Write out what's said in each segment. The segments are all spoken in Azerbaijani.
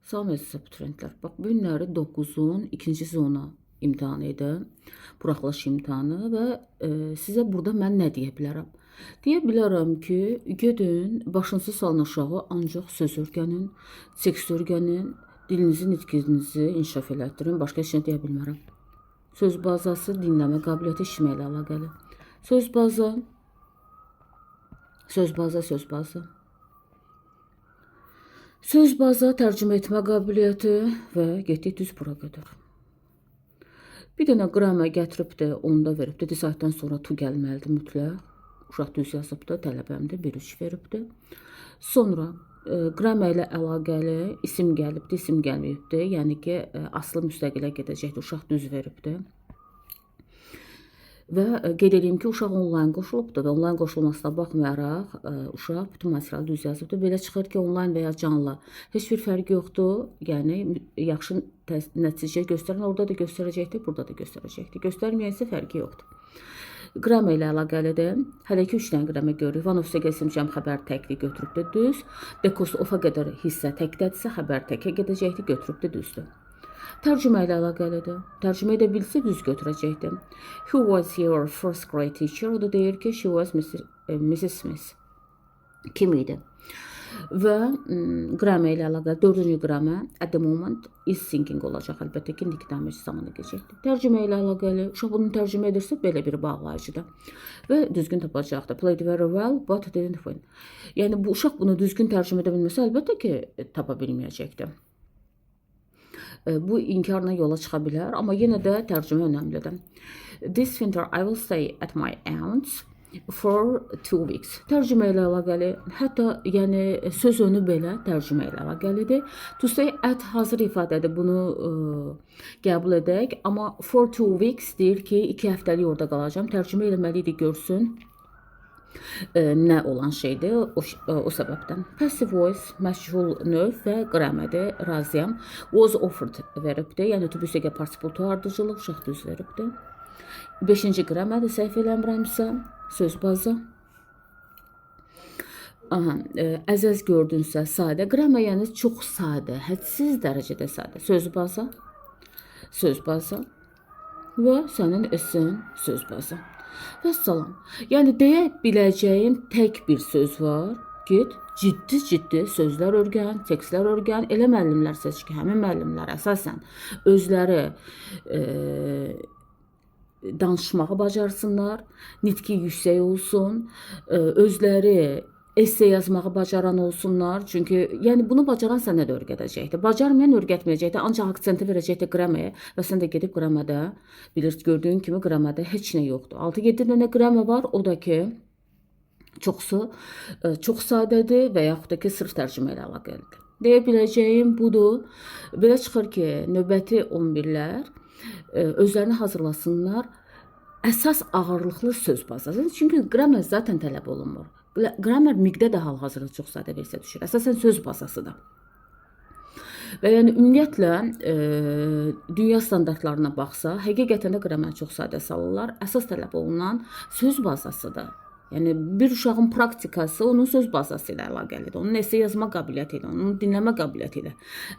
Salam əziz abituriyentlər. Bax, bu günləri 9-un 2-ci zona imtahanı idi. Buraxılış imtahanı və sizə burada mən nə deyə bilərəm? Deyə bilərəm ki, gedin, başınızı salın aşağı, ancaq söz öyrənin, tekst öyrənin, dilinizi, nitqinizi inkişaf elətdirin. Başqa heç nə deyə bilmərəm. Söz bazası, dinləmə qabiliyyəti, işitmə ilə əlaqəli. Söz baza, söz baza, söz baza. Söz baza, tərcümə etmə qabiliyyəti və getdik düz bura qədər. Bir dənə qramə gətirib də onda verib də, saytdan sonra tu gəlməlidir mütləq. Uşaq düz yazıb da, tələbəmdir, 1-3 veribdir. Sonra qramə ilə əlaqəli isim gəlibdir, isim gəlməyibdir. Yəni ki, aslı müstəqilə gedəcəkdir, uşaq düz veribdir. Və qeyd edeyim ki, uşaq onlayn qoşulubdur və onlayn qoşulmasına baxmayaraq uşaq bütün materialı düz yazıbdır. Belə çıxır ki, onlayn və ya canlı heç bir fərqi yoxdur. Yəni yaxşı nəticə göstərən orada da göstərəcəkdir, burada da göstərəcəkdir. Göstərməyən isə fərqi yoxdur. Qramə ilə əlaqəlidir. Hələ ki 3 dənə qramə görürük. One of seçmişəm, xəbər təkli götürübdür düz. Because of-a qədər hissə təkdədirsə, xəbər təkə gedəcəkdir, götürübdür düzdür. Tərcümə ilə əlaqəlidir. Tərcümə edə bilsə düz götürəcəkdir. Who was your first grade teacher? O da deyir ki, she was Mrs. Smith. Kim idi? Və qramə ilə əlaqəli 4-cü qramə at the moment is singing olacaq. Əlbəttə ki, indiki zamanı keçəcəkdir. Tərcümə ilə əlaqəli uşaq bunu tərcümə edirsə belə bir bağlayıcıdır və düzgün tapacaqdır. Played very well but didn't win. Yəni bu uşaq bunu düzgün tərcümə edə bilməsə əlbəttə ki, tapa bilməyəcəkdir. Bu inkarla yola çıxa bilər, amma yenə də tərcümə önəmlidir. This winter I will stay at my aunt's for 2 weeks. Tərcümə ilə əlaqəli, hətta yəni söz önü belə tərcümə ilə əlaqəlidir. To stay at hazır ifadədir, bunu qəbul edək, amma for 2 weeks deyir ki, 2 həftəlik orada qalacağam. Tərcümə eləməli idi, görsün nə olan şeydir o səbəbdən. Passive voice, məşğul növ və qramədir, razıyam. Was offered veribdir, yəni tubüsəgə partisiple ardıcılıq, uşaq düz veribdir. 5-ci qramədir, səhv eləmirəmsə, söz bazı. Əzəz gördünsə, sadə. Qramə yəni çox sadə, hədsiz dərəcədə sadə. Söz bazı, söz bazı və sənin esin söz bazı. Və salam. Yəni deyə biləcəyim tək bir söz var. Get, ciddi sözlər öyrən, tekstlər öyrən. Elə müəllimlər seç ki, həmin müəllimlər əsasən özləri danışmağı bacarsınlar, nitqi yüksək olsun, özləri esse yazmağı bacaran olsunlar. Çünki yəni bunu bacaran sənə də öyrədəcəkdir. Bacarmayan öyrətməyəcəkdir, ancaq aksenti verəcəkdir qraməyə və sən də gedib qramədə gördüyün kimi qramədə heç nə yoxdur. 6-7 dənə qramə var, o da ki çoxsu çox sadədir və yaxud da ki sırf tərcümə ilə əlaqəlidir. Deyə biləcəyim budur. Belə çıxır ki, növbəti 11-lər özlərini hazırlasınlar əsas ağırlıqlı söz bazasında. Çünki qramər zaten tələb olunmur. Qramər miqdə də hal-hazırda çox sadə versiya düşür. Əsasən söz bazasıdır. Və yəni ümumiyyətlə dünya standartlarına baxsa, həqiqətən də qramər çox sadə salırlar. Əsas tələb olunan söz bazasıdır. Yəni bir uşağın praktikası onun söz bazası ilə əlaqəlidir. Onun esse yazma qabiliyyəti ilə, onun dinləmə qabiliyyəti ilə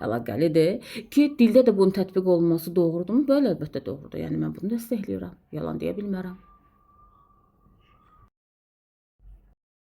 əlaqəlidir ki, dildə də bunun tətbiq olunması doğrudurmu? Belə əlbəttə doğrudur. Yəni mən bunu dəstəkləyirəm. Yalan deyə bilmərəm.